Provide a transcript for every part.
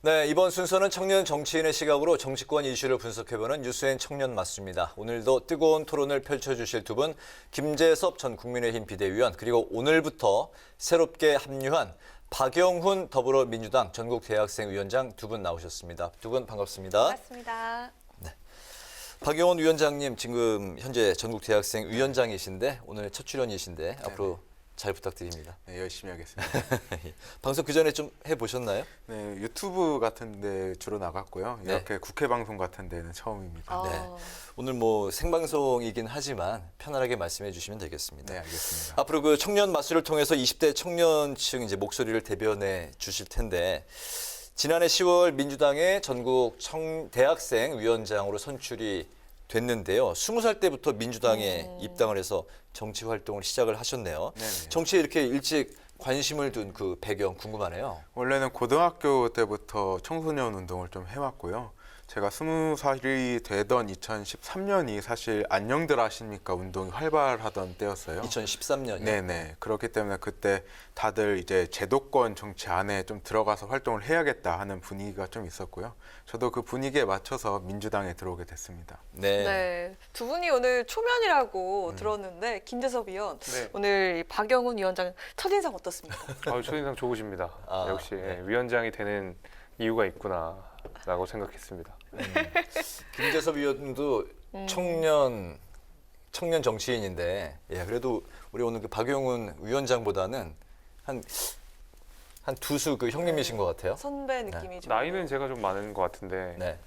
네, 이번 순서는 청년 정치인의 시각으로 정치권 이슈를 분석해보는 뉴스엔 청년 맞습니다. 오늘도 뜨거운 토론을 펼쳐주실 두 분, 김재섭 전 국민의힘 비대위원, 그리고 오늘부터 새롭게 합류한 박영훈 더불어민주당 전국대학생위원장 두 분 나오셨습니다. 두 분 반갑습니다. 반갑습니다. 네. 박영훈 위원장님 지금 현재 전국대학생위원장이신데 오늘 첫 출연이신데 앞으로 잘 부탁드립니다. 네, 열심히 하겠습니다. 방송 그 전에 좀 해보셨나요? 네, 유튜브 같은 데 주로 나갔고요. 이렇게 네. 국회 방송 같은 데는 처음입니다. 네. 오늘 뭐 생방송이긴 하지만 편안하게 말씀해 주시면 되겠습니다. 네, 알겠습니다. 앞으로 그 청년 마스를 통해서 20대 청년층 이제 목소리를 대변해 주실 텐데 지난해 10월 민주당의 전국 대학생 위원장으로 선출이 됐는데요. 20살 때부터 민주당에 입당을 해서 정치 활동을 시작을 하셨네요. 네네. 정치에 이렇게 일찍 관심을 둔 그 배경 궁금하네요. 원래는 고등학교 때부터 청소년 운동을 좀 해왔고요. 제가 20살이 되던 2013년이 사실 안녕들 아십니까 운동이 활발하던 때였어요. 2013년이요? 네네. 그렇기 때문에 그때 다들 이제 제도권 정치 안에 좀 들어가서 활동을 해야겠다 하는 분위기가 좀 있었고요. 저도 그 분위기에 맞춰서 민주당에 들어오게 됐습니다. 네. 네, 두 분이 오늘 초면이라고 들었는데 김재섭 위원, 네. 오늘 박영훈 위원장 첫인상 어떻습니까? 첫인상 좋으십니다. 역시 네. 위원장이 되는 이유가 있구나라고 생각했습니다. 김재섭 의원도 청년 정치인인데, 예, 그래도 우리 오늘 그 박용훈 위원장보다는 한 두 수 그 형님이신 것 같아요. 선배 느낌이 좀. 나이는 제가 좀 많은 것 같은데 네.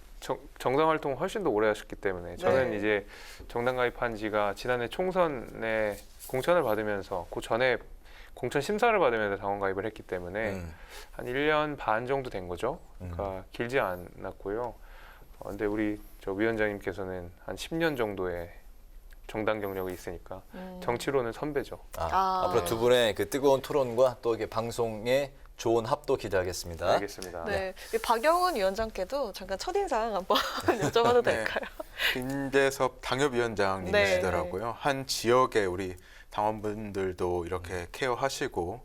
정당 활동 훨씬 더 오래 하셨기 때문에 저는 네. 이제 정당 가입한 지가 지난해 총선에 공천을 받으면서 그 전에 공천 심사를 받으면서 당원 가입을 했기 때문에 한 1년 반 정도 된 거죠. 그러니까 길지 않았고요. 근데 우리 저 위원장님께서는 한 10년 정도의 정당 경력이 있으니까 정치로는 선배죠. 앞으로 두 분의 그 뜨거운 토론과 또 이게 방송의 좋은 합도 기대하겠습니다. 알겠습니다. 네, 이 박영훈 위원장께도 잠깐 첫인상 한번 여쭤봐도 네. 될까요? 김재섭 당협위원장님이시더라고요. 한 지역의 우리 당원분들도 이렇게 케어하시고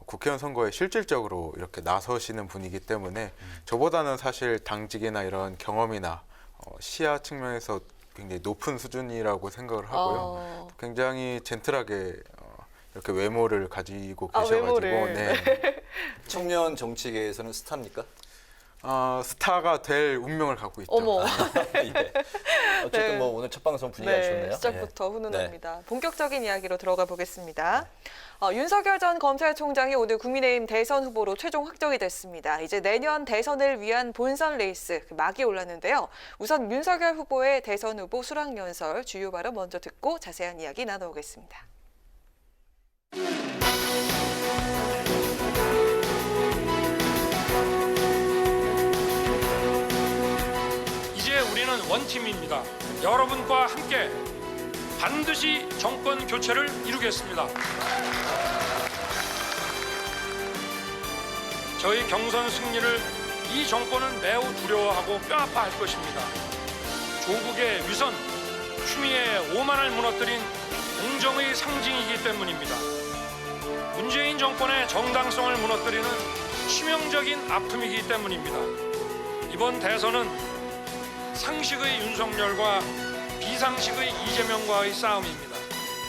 국회의원 선거에 실질적으로 이렇게 나서시는 분이기 때문에 저보다는 사실 당직이나 이런 경험이나 시야 측면에서 굉장히 높은 수준이라고 생각을 하고요. 굉장히 젠틀하게 이렇게 외모를 가지고 계셔가지고 외모를. 네. 청년 정치계에서는 스타입니까? 스타가 될 운명을 갖고 있죠. 어머, 예. 어쨌든 네. 뭐 오늘 첫 방송 분위기가 좋네요. 시작부터 예. 훈훈합니다. 본격적인 이야기로 들어가 보겠습니다. 윤석열 전 검찰총장이 오늘 국민의힘 대선 후보로 최종 확정이 됐습니다. 이제 내년 대선을 위한 본선 레이스 막이 올랐는데요. 우선 윤석열 후보의 대선 후보 수락연설 주요 발언 먼저 듣고 자세한 이야기 나눠보겠습니다. 이제 우리는 원팀입니다. 여러분과 함께 반드시 정권 교체를 이루겠습니다. 저희 경선 승리를 이 정권은 매우 두려워하고 뼈아파할 것입니다. 조국의 위선, 추미애의 오만을 무너뜨린 공정의 상징이기 때문입니다. 문재인 정권의 정당성을 무너뜨리는 치명적인 아픔이기 때문입니다. 이번 대선은 상식의 윤석열과 비상식의 이재명과의 싸움입니다.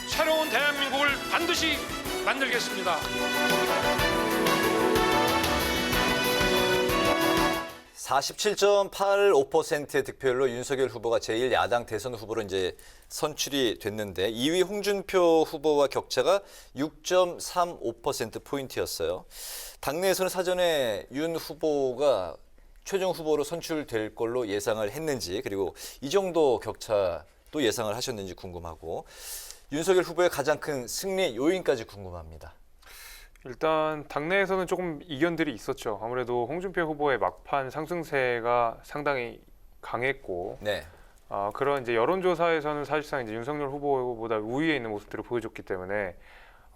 새로운 대한민국을 반드시 만들겠습니다. 47.85%의 득표율로 윤석열 후보가 제1야당 대선 후보로 이제 선출이 됐는데 2위 홍준표 후보와 격차가 6.35%포인트였어요. 당내에서는 사전에 윤 후보가 최종 후보로 선출될 걸로 예상을 했는지 그리고 이 정도 격차도 예상을 하셨는지 궁금하고 윤석열 후보의 가장 큰 승리 요인까지 궁금합니다. 일단 당내에서는 조금 이견들이 있었죠. 아무래도 홍준표 후보의 막판 상승세가 상당히 강했고, 네. 그런 이제 여론조사에서는 사실상 이제 윤석열 후보보다 우위에 있는 모습들을 보여줬기 때문에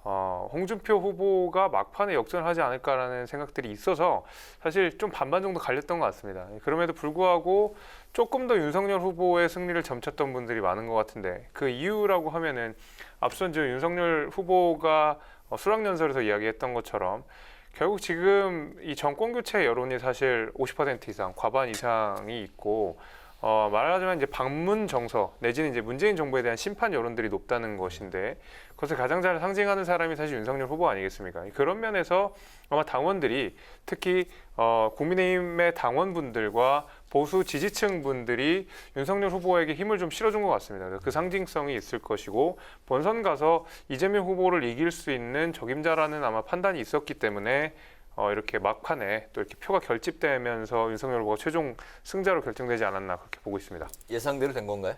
홍준표 후보가 막판에 역전을 하지 않을까라는 생각들이 있어서 사실 좀 반반 정도 갈렸던 것 같습니다. 그럼에도 불구하고 조금 더 윤석열 후보의 승리를 점쳤던 분들이 많은 것 같은데 그 이유라고 하면은 앞선 이제 윤석열 후보가 수락연설에서 이야기했던 것처럼 결국 지금 이 정권 교체 여론이 사실 50% 이상, 과반 이상이 있고 말하자면 이제 방문 정서 내지는 이제 문재인 정부에 대한 심판 여론들이 높다는 것인데 그것을 가장 잘 상징하는 사람이 사실 윤석열 후보 아니겠습니까? 그런 면에서 아마 당원들이 특히 국민의힘의 당원분들과 보수 지지층 분들이 윤석열 후보에게 힘을 좀 실어준 것 같습니다. 그 상징성이 있을 것이고 본선 가서 이재명 후보를 이길 수 있는 적임자라는 아마 판단이 있었기 때문에 이렇게 막판에 또 이렇게 표가 결집되면서 윤석열 후보가 최종 승자로 결정되지 않았나 그렇게 보고 있습니다. 예상대로 된 건가요?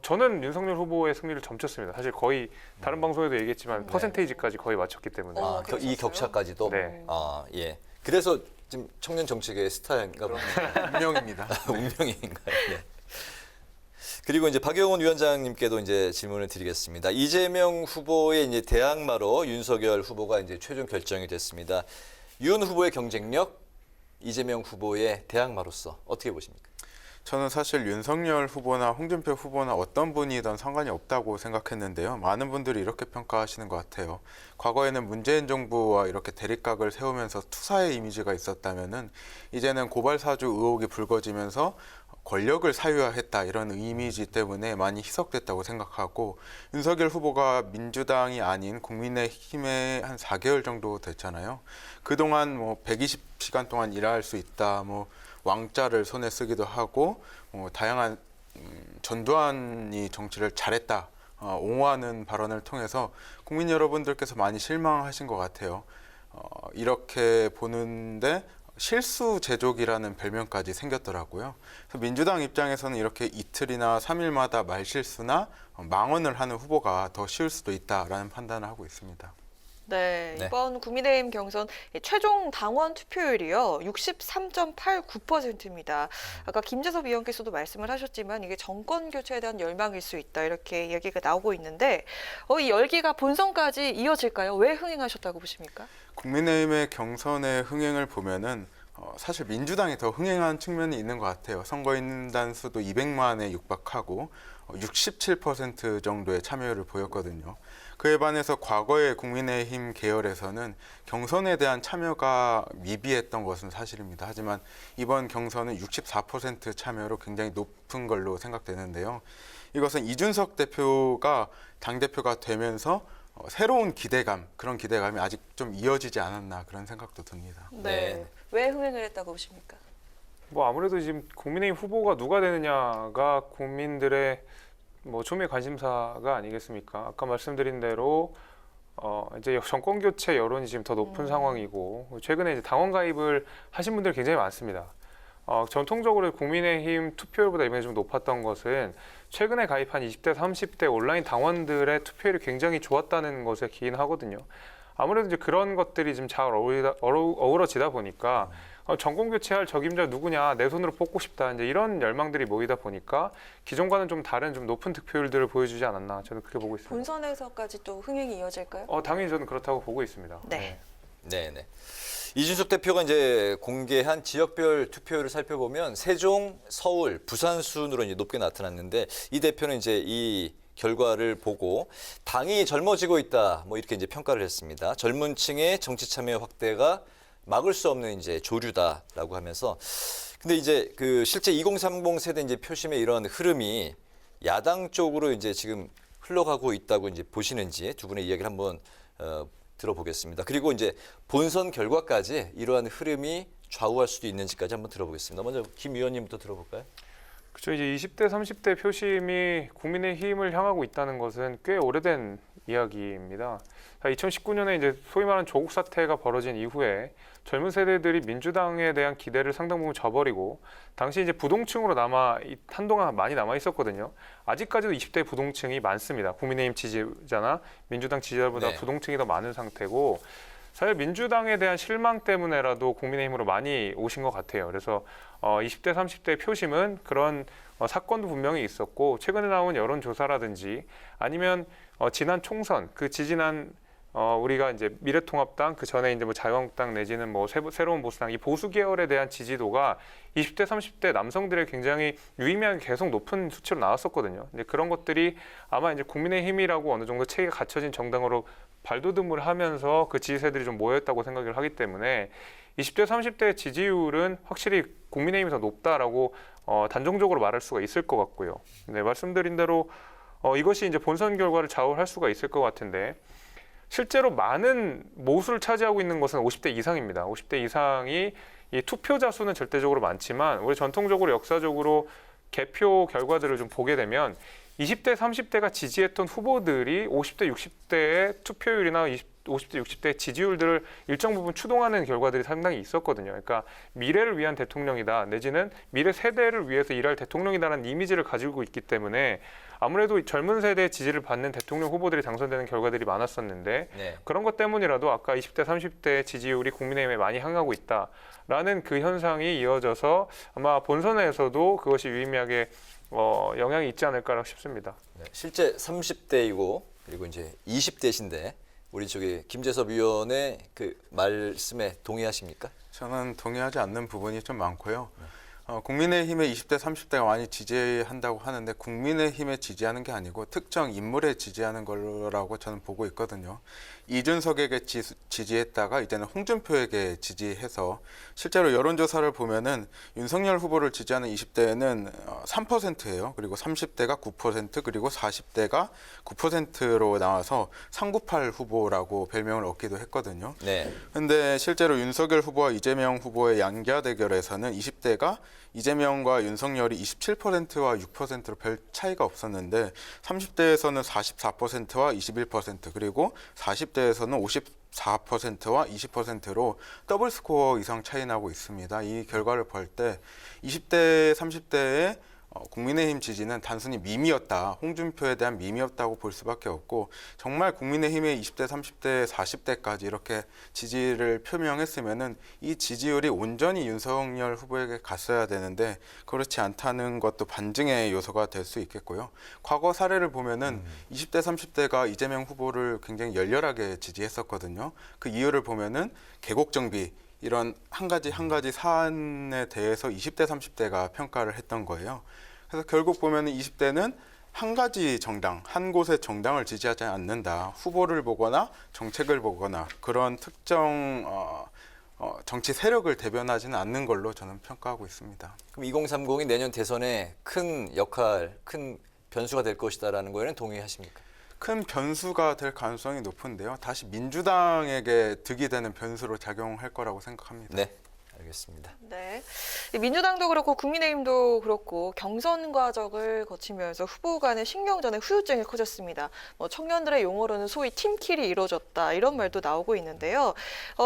저는 윤석열 후보의 승리를 점쳤습니다. 사실 거의 다른 방송에도 얘기했지만 퍼센테이지까지 거의 맞췄기 때문에. 어, 이 그러셨어요? 격차까지도? 네. 아, 예. 그래서 지금 청년 정치계의 스타인가 보네요. 운명입니다. 운명인가요? 네. 그리고 이제 박영훈 위원장님께도 이제 질문을 드리겠습니다. 이재명 후보의 이제 대항마로 윤석열 후보가 이제 최종 결정이 됐습니다. 윤 후보의 경쟁력, 이재명 후보의 대항마로서 어떻게 보십니까? 저는 사실 윤석열 후보나 홍준표 후보나 어떤 분이든 상관이 없다고 생각했는데요. 많은 분들이 이렇게 평가하시는 것 같아요. 과거에는 문재인 정부와 이렇게 대립각을 세우면서 투사의 이미지가 있었다면은 이제는 고발 사주 의혹이 불거지면서 권력을 사유화했다 이런 이미지 때문에 많이 희석됐다고 생각하고 윤석열 후보가 민주당이 아닌 국민의힘에 한 4개월 정도 됐잖아요. 그동안 뭐 120시간 동안 일할 수 있다, 뭐 왕자를 손에 쓰기도 하고 다양한 전두환이 정치를 잘했다 옹호하는 발언을 통해서 국민 여러분들께서 많이 실망하신 것 같아요. 이렇게 보는데 실수 제조기라는 별명까지 생겼더라고요. 그래서 민주당 입장에서는 이렇게 이틀이나 3일마다 말실수나 망언을 하는 후보가 더 쉬울 수도 있다라는 판단을 하고 있습니다. 네, 네. 이번 국민의힘 경선 최종 당원 투표율이요 63.89%입니다. 아까 김재섭 위원께서도 말씀을 하셨지만 이게 정권 교체에 대한 열망일 수 있다 이렇게 얘기가 나오고 있는데 이 열기가 본선까지 이어질까요? 왜 흥행하셨다고 보십니까? 국민의힘의 경선의 흥행을 보면은 사실 민주당이 더 흥행한 측면이 있는 것 같아요. 선거인단 수도 200만에 육박하고 67% 정도의 참여율을 보였거든요. 그에 반해서 과거의 국민의힘 계열에서는 경선에 대한 참여가 미비했던 것은 사실입니다. 하지만 이번 경선은 64% 참여로 굉장히 높은 걸로 생각되는데요. 이것은 이준석 대표가 당대표가 되면서 새로운 기대감, 그런 기대감이 아직 좀 이어지지 않았나 그런 생각도 듭니다. 네. 왜 흥행을 했다고 보십니까? 뭐 아무래도 지금 국민의힘 후보가 누가 되느냐가 국민들의 뭐 초미의 관심사가 아니겠습니까? 아까 말씀드린 대로 이제 정권 교체 여론이 지금 더 높은 상황이고 최근에 이제 당원 가입을 하신 분들이 굉장히 많습니다. 전통적으로 국민의힘 투표율보다 이번에 좀 높았던 것은 최근에 가입한 20대, 30대 온라인 당원들의 투표율이 굉장히 좋았다는 것에 기인하거든요. 아무래도 이제 그런 것들이 좀 잘 어우러지다 보니까 정권 교체할 적임자 누구냐, 내 손으로 뽑고 싶다, 이제 이런 열망들이 모이다 보니까 기존과는 좀 다른 좀 높은 득표율들을 보여주지 않았나 저는 그렇게 보고 있습니다. 본선에서까지 또 흥행이 이어질까요? 당연히 저는 그렇다고 보고 있습니다. 네. 네. 이준석 대표가 이제 공개한 지역별 투표율을 살펴보면 세종, 서울, 부산 순으로 이제 높게 나타났는데 이 대표는 이제 이 결과를 보고 당이 젊어지고 있다, 뭐 이렇게 이제 평가를 했습니다. 젊은 층의 정치 참여 확대가 막을 수 없는 이제 조류다라고 하면서 근데 이제 그 실제 2030 세대 이제 표심의 이런 흐름이 야당 쪽으로 이제 지금 흘러가고 있다고 이제 보시는지 두 분의 이야기를 한번 들어보겠습니다. 그리고 이제 본선 결과까지 이러한 흐름이 좌우할 수도 있는지까지 한번 들어보겠습니다. 먼저 김 위원님부터 들어볼까요? 그렇죠. 이제 20대, 30대 표심이 국민의힘을 향하고 있다는 것은 꽤 오래된 이야기입니다. 2019년에 이제 소위 말하는 조국 사태가 벌어진 이후에 젊은 세대들이 민주당에 대한 기대를 상당 부분 저버리고 당시 이제 부동층으로 한동안 많이 남아 있었거든요. 아직까지도 20대 부동층이 많습니다. 국민의힘 지지자나 민주당 지지자보다 네. 부동층이 더 많은 상태고 사실 민주당에 대한 실망 때문에라도 국민의힘으로 많이 오신 것 같아요. 그래서 20대, 30대 표심은 그런 사건도 분명히 있었고 최근에 나온 여론조사라든지 아니면 지난 총선, 그 지지난 우리가 이제 미래통합당 그 전에 이제 뭐 자유한국당 내지는 뭐 새로운 보수당 이 보수 계열에 대한 지지도가 20대 30대 남성들의 굉장히 유의미하게 계속 높은 수치로 나왔었거든요. 이제 그런 것들이 아마 이제 국민의힘이라고 어느 정도 체계가 갖춰진 정당으로 발돋움을 하면서 그 지지세들이 좀 모였다고 생각을 하기 때문에 20대 30대 지지율은 확실히 국민의힘이 더 높다라고 단정적으로 말할 수가 있을 것 같고요. 네, 말씀드린 대로 이것이 이제 본선 결과를 좌우할 수가 있을 것 같은데. 실제로 많은 모수를 차지하고 있는 것은 50대 이상입니다. 50대 이상이 이 투표자 수는 절대적으로 많지만 우리 전통적으로 역사적으로 개표 결과들을 좀 보게 되면 20대, 30대가 지지했던 후보들이 50대, 60대의 투표율이나 50대, 60대의 지지율들을 일정 부분 추동하는 결과들이 상당히 있었거든요. 그러니까 미래를 위한 대통령이다 내지는 미래 세대를 위해서 일할 대통령이다라는 이미지를 가지고 있기 때문에 아무래도 젊은 세대의 지지를 받는 대통령 후보들이 당선되는 결과들이 많았었는데 네. 그런 것 때문이라도 아까 20대, 30대의 지지율이 국민의힘에 많이 향하고 있다라는 그 현상이 이어져서 아마 본선에서도 그것이 유의미하게 영향이 있지 않을까 싶습니다. 네, 실제 30대이고 그리고 이제 20대신데 우리 저기 김재섭 위원의 그 말씀에 동의하십니까? 저는 동의하지 않는 부분이 좀 많고요. 국민의힘의 20대, 30대가 많이 지지한다고 하는데 국민의힘에 지지하는 게 아니고 특정 인물에 지지하는 거라고 저는 보고 있거든요. 이준석에게 지지했다가 이제는 홍준표에게 지지해서 실제로 여론조사를 보면은 윤석열 후보를 지지하는 20대는 3%예요. 그리고 30대가 9% 그리고 40대가 9%로 나와서 398 후보라고 별명을 얻기도 했거든요. 네. 근데 실제로 윤석열 후보와 이재명 후보의 양자 대결에서는 20대가 이재명과 윤석열이 27%와 6%로 별 차이가 없었는데 30대에서는 44%와 21% 그리고 40대에서는 54%와 20%로 더블 스코어 이상 차이 나고 있습니다. 이 결과를 볼 때 20대, 30대의 국민의힘 지지는 단순히 밈이었다. 홍준표에 대한 밈이었다고 볼 수밖에 없고 정말 국민의힘의 20대, 30대, 40대까지 이렇게 지지를 표명했으면은 이 지지율이 온전히 윤석열 후보에게 갔어야 되는데 그렇지 않다는 것도 반증의 요소가 될 수 있겠고요. 과거 사례를 보면은 20대, 30대가 이재명 후보를 굉장히 열렬하게 지지했었거든요. 그 이유를 보면은 계곡정비 이런 한 가지 사안에 대해서 20대, 30대가 평가를 했던 거예요. 그래서 결국 보면 20대는 한 가지 정당, 한 곳의 정당을 지지하지 않는다. 후보를 보거나 정책을 보거나 그런 특정 정치 세력을 대변하지는 않는 걸로 저는 평가하고 있습니다. 그럼 2030이 내년 대선에 큰 역할, 큰 변수가 될 것이다라는 거에는 동의하십니까? 큰 변수가 될 가능성이 높은데요. 다시 민주당에게 득이 되는 변수로 작용할 거라고 생각합니다. 네, 알겠습니다. 네. 이 민주당도 그렇고 국민의힘도 그렇고 경선 과정을 거치면서 후보 간의 신경전의 후유증이 커졌습니다. 뭐 청년들의 용어로는 소위 팀킬이 이루어졌다 이런 말도 나오고 있는데요.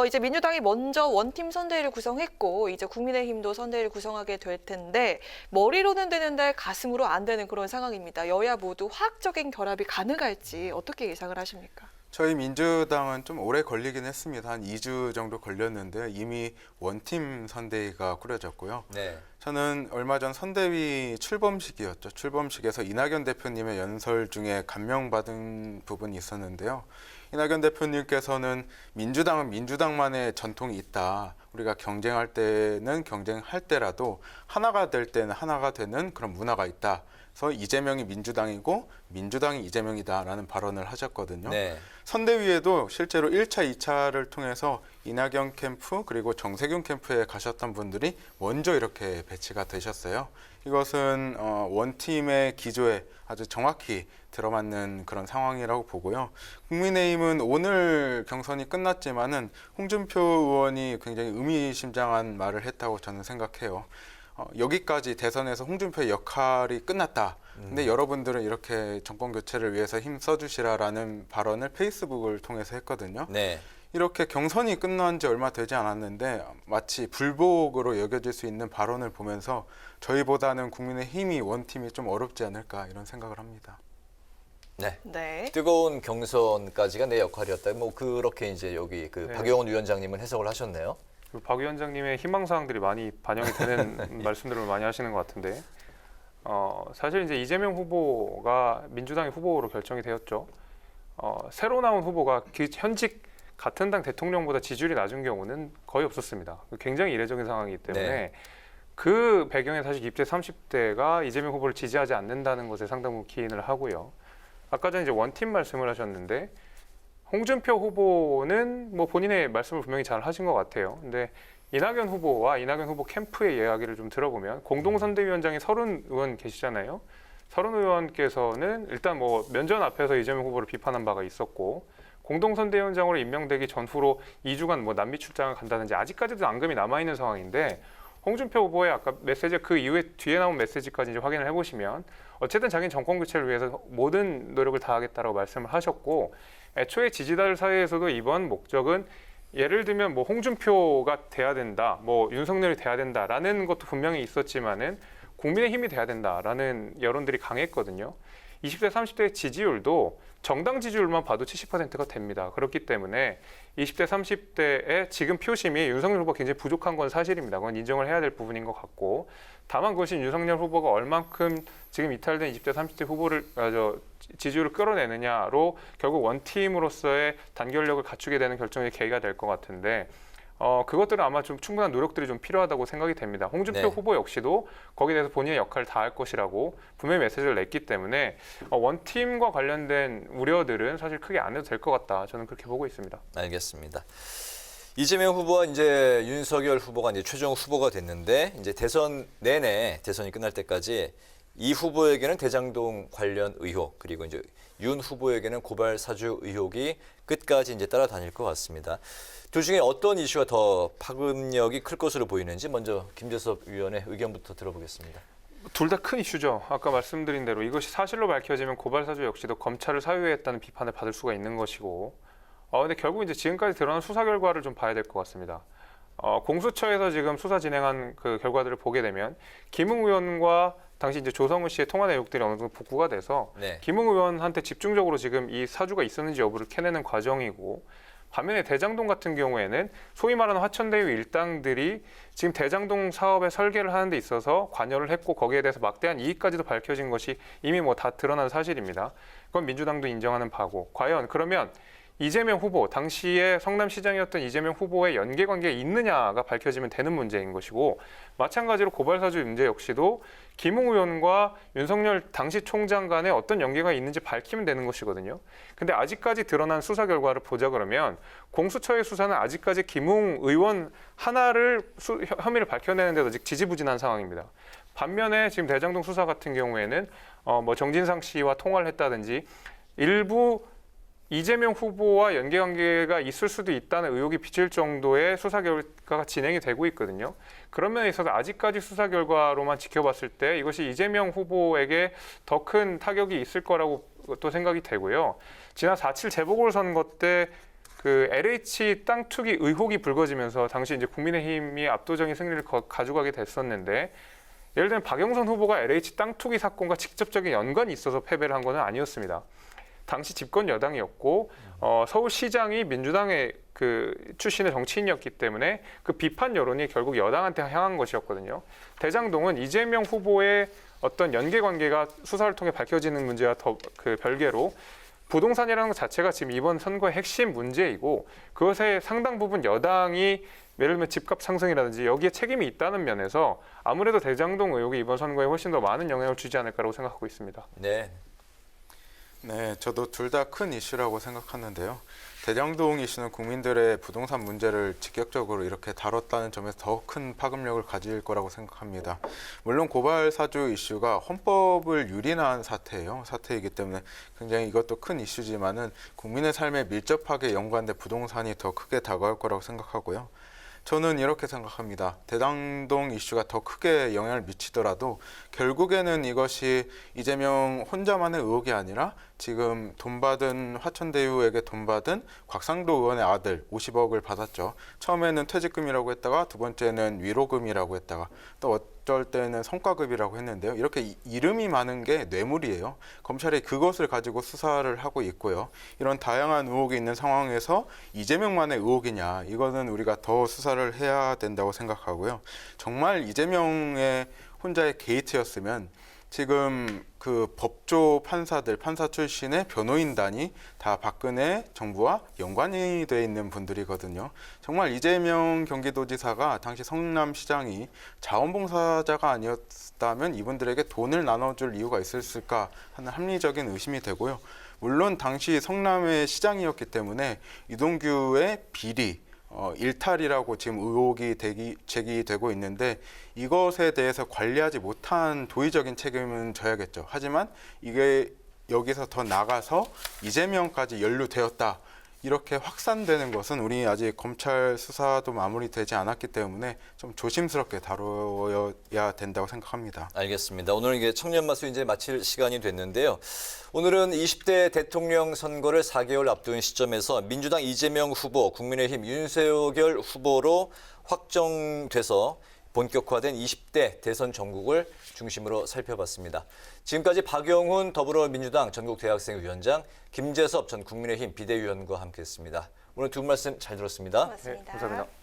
이제 민주당이 먼저 원팀 선대위를 구성했고 이제 국민의힘도 선대위를 구성하게 될 텐데 머리로는 되는데 가슴으로 안 되는 그런 상황입니다. 여야 모두 화학적인 결합이 가능할지 어떻게 예상을 하십니까? 저희 민주당은 좀 오래 걸리긴 했습니다. 한 2주 정도 걸렸는데 이미 원팀 선대위가 꾸려졌고요. 네. 저는 얼마 전 선대위 출범식이었죠. 출범식에서 이낙연 대표님의 연설 중에 감명받은 부분이 있었는데요. 이낙연 대표님께서는 민주당은 민주당만의 전통이 있다. 우리가 경쟁할 때는 경쟁할 때라도 하나가 될 때는 하나가 되는 그런 문화가 있다. 그래서 이재명이 민주당이고 민주당이 이재명이다라는 발언을 하셨거든요. 네. 선대위에도 실제로 1차, 2차를 통해서 이낙연 캠프 그리고 정세균 캠프에 가셨던 분들이 먼저 이렇게 배치가 되셨어요. 이것은 원팀의 기조에 아주 정확히 들어맞는 그런 상황이라고 보고요. 국민의힘은 오늘 경선이 끝났지만은 홍준표 의원이 굉장히 의미심장한 말을 했다고 저는 생각해요. 여기까지 대선에서 홍준표의 역할이 끝났다. 근데 여러분들은 이렇게 정권 교체를 위해서 힘 써주시라라는 발언을 페이스북을 통해서 했거든요. 네. 이렇게 경선이 끝난 지 얼마 되지 않았는데 마치 불복으로 여겨질 수 있는 발언을 보면서 저희보다는 국민의힘이 원팀이 좀 어렵지 않을까 이런 생각을 합니다. 네. 네. 뜨거운 경선까지가 내 역할이었다. 뭐 그렇게 이제 여기 그 네. 박용훈 위원장님은 해석을 하셨네요. 박 위원장님의 희망사항들이 많이 반영이 되는 말씀들을 많이 하시는 것 같은데 사실 이제 이재명 후보가 민주당의 후보로 결정이 되었죠. 새로 나온 후보가 현직 같은 당 대통령보다 지지율이 낮은 경우는 거의 없었습니다. 굉장히 이례적인 상황이기 때문에 네. 그 배경에 사실 20대 30대가 이재명 후보를 지지하지 않는다는 것에 상당 부분 기인을 하고요. 아까 전에 이제 원팀 말씀을 하셨는데 홍준표 후보는 뭐 본인의 말씀을 분명히 잘 하신 것 같아요. 근데 이낙연 후보와 이낙연 후보 캠프의 이야기를 좀 들어보면 공동선대위원장이 서른 의원 계시잖아요. 서른 의원께서는 일단 뭐 면전 앞에서 이재명 후보를 비판한 바가 있었고 공동선대위원장으로 임명되기 전후로 2주간 뭐 남미 출장을 간다든지 아직까지도 앙금이 남아있는 상황인데 홍준표 후보의 아까 메시지 그 이후에 뒤에 나온 메시지까지 이제 확인을 해보시면 어쨌든 자기는 정권 교체를 위해서 모든 노력을 다하겠다라고 말씀을 하셨고 애초에 지지자들 사이에서도 이번 목적은 예를 들면 뭐 홍준표가 돼야 된다, 뭐 윤석열이 돼야 된다라는 것도 분명히 있었지만은 국민의힘이 돼야 된다라는 여론들이 강했거든요. 20대, 30대의 지지율도 정당 지지율만 봐도 70%가 됩니다. 그렇기 때문에 20대, 30대의 지금 표심이 윤석열 후보가 굉장히 부족한 건 사실입니다. 그건 인정을 해야 될 부분인 것 같고 다만 그것이 윤석열 후보가 얼만큼 지금 이탈된 20대, 30대 후보를 지지율을 끌어내느냐로 결국 원팀으로서의 단결력을 갖추게 되는 결정의 계기가 될 것 같은데 그것들은 아마 좀 충분한 노력들이 좀 필요하다고 생각이 됩니다. 홍준표 네. 후보 역시도 거기에 대해서 본인의 역할을 다할 것이라고 분명히 메시지를 냈기 때문에 원팀과 관련된 우려들은 사실 크게 안 해도 될 것 같다. 저는 그렇게 보고 있습니다. 알겠습니다. 이재명 후보와 이제 윤석열 후보가 이제 최종 후보가 됐는데 이제 대선 내내 대선이 끝날 때까지 이 후보에게는 대장동 관련 의혹 그리고 이제 윤 후보에게는 고발 사주 의혹이 끝까지 이제 따라다닐 것 같습니다. 둘 중에 어떤 이슈가 더 파급력이 클 것으로 보이는지 먼저 김재섭 의원의 의견부터 들어보겠습니다. 둘 다 큰 이슈죠. 아까 말씀드린 대로 이것이 사실로 밝혀지면 고발 사주 역시도 검찰을 사유했다는 비판을 받을 수가 있는 것이고 근데 결국 이제 지금까지 드러난 수사 결과를 좀 봐야 될 것 같습니다. 공수처에서 지금 수사 진행한 그 결과들을 보게 되면 김웅 의원과 당시 이제 조성은 씨의 통화 내역들이 어느 정도 복구가 돼서 네. 김웅 의원한테 집중적으로 지금 이 사주가 있었는지 여부를 캐내는 과정이고 반면에 대장동 같은 경우에는 소위 말하는 화천대유 일당들이 지금 대장동 사업의 설계를 하는 데 있어서 관여를 했고 거기에 대해서 막대한 이익까지도 밝혀진 것이 이미 뭐 다 드러난 사실입니다. 그건 민주당도 인정하는 바고 과연 그러면 이재명 후보, 당시에 성남시장이었던 이재명 후보의 연계관계가 있느냐가 밝혀지면 되는 문제인 것이고 마찬가지로 고발사주 문제 역시도 김웅 의원과 윤석열 당시 총장 간에 어떤 연계가 있는지 밝히면 되는 것이거든요. 근데 아직까지 드러난 수사 결과를 보자 그러면 공수처의 수사는 아직까지 김웅 의원 하나를 혐의를 밝혀내는 데도 아직 지지부진한 상황입니다. 반면에 지금 대장동 수사 같은 경우에는 뭐 정진상 씨와 통화를 했다든지 일부 이재명 후보와 연계관계가 있을 수도 있다는 의혹이 비칠 정도의 수사 결과가 진행이 되고 있거든요. 그런 면에 있어서 아직까지 수사 결과로만 지켜봤을 때 이것이 이재명 후보에게 더 큰 타격이 있을 거라고 또 생각이 되고요. 지난 4.7 재보궐선거 때 그 LH 땅 투기 의혹이 불거지면서 당시 이제 국민의힘이 압도적인 승리를 가져가게 됐었는데 예를 들면 박영선 후보가 LH 땅 투기 사건과 직접적인 연관이 있어서 패배를 한 것은 아니었습니다. 당시 집권 여당이었고 서울시장이 민주당의 그 출신의 정치인이었기 때문에 그 비판 여론이 결국 여당한테 향한 것이었거든요. 대장동은 이재명 후보의 어떤 연계관계가 수사를 통해 밝혀지는 문제와 더 그 별개로 부동산이라는 것 자체가 지금 이번 선거의 핵심 문제이고 그것의 상당 부분 여당이 예를 들면 집값 상승이라든지 여기에 책임이 있다는 면에서 아무래도 대장동 의혹이 이번 선거에 훨씬 더 많은 영향을 주지 않을까라고 생각하고 있습니다. 네. 네, 저도 둘 다 큰 이슈라고 생각하는데요. 대장동 이슈는 국민들의 부동산 문제를 직접적으로 이렇게 다뤘다는 점에서 더 큰 파급력을 가질 거라고 생각합니다. 물론 고발 사주 이슈가 헌법을 유린한 사태이기 때문에 굉장히 이것도 큰 이슈지만은 국민의 삶에 밀접하게 연관된 부동산이 더 크게 다가올 거라고 생각하고요. 저는 이렇게 생각합니다. 대장동 이슈가 더 크게 영향을 미치더라도 결국에는 이것이 이재명 혼자만의 의혹이 아니라 지금 돈 받은 화천대유에게 돈 받은 곽상도 의원의 아들 50억을 받았죠. 처음에는 퇴직금이라고 했다가 두 번째는 위로금이라고 했다가 또 어쩔 때는 성과급이라고 했는데요. 이렇게 이름이 많은 게 뇌물이에요. 검찰이 그것을 가지고 수사를 하고 있고요. 이런 다양한 의혹이 있는 상황에서 이재명만의 의혹이냐 이거는 우리가 더 수사를 해야 된다고 생각하고요. 정말 이재명의 혼자의 게이트였으면 지금 그 법조 판사들, 판사 출신의 변호인단이 다 박근혜 정부와 연관이 돼 있는 분들이거든요. 정말 이재명 경기도지사가 당시 성남시장이 자원봉사자가 아니었다면 이분들에게 돈을 나눠줄 이유가 있었을까 하는 합리적인 의심이 되고요. 물론 당시 성남의 시장이었기 때문에 이동규의 비리, 일탈이라고 지금 의혹이 제기되고 있는데 이것에 대해서 관리하지 못한 도의적인 책임은 져야겠죠. 하지만 이게 여기서 더 나가서 이재명까지 연루되었다. 이렇게 확산되는 것은 우리 아직 검찰 수사도 마무리되지 않았기 때문에 좀 조심스럽게 다뤄야 된다고 생각합니다. 알겠습니다. 오늘 이게 청년 마수 이제 마칠 시간이 됐는데요. 오늘은 20대 대통령 선거를 4개월 앞둔 시점에서 민주당 이재명 후보, 국민의힘 윤석열 후보로 확정돼서 본격화된 20대 대선 전국을 중심으로 살펴봤습니다. 지금까지 박영훈 더불어민주당 전국대학생위원장, 김재섭 전 국민의힘 비대위원과 함께했습니다. 오늘 두 분 말씀 잘 들었습니다. 고맙습니다. 감사합니다.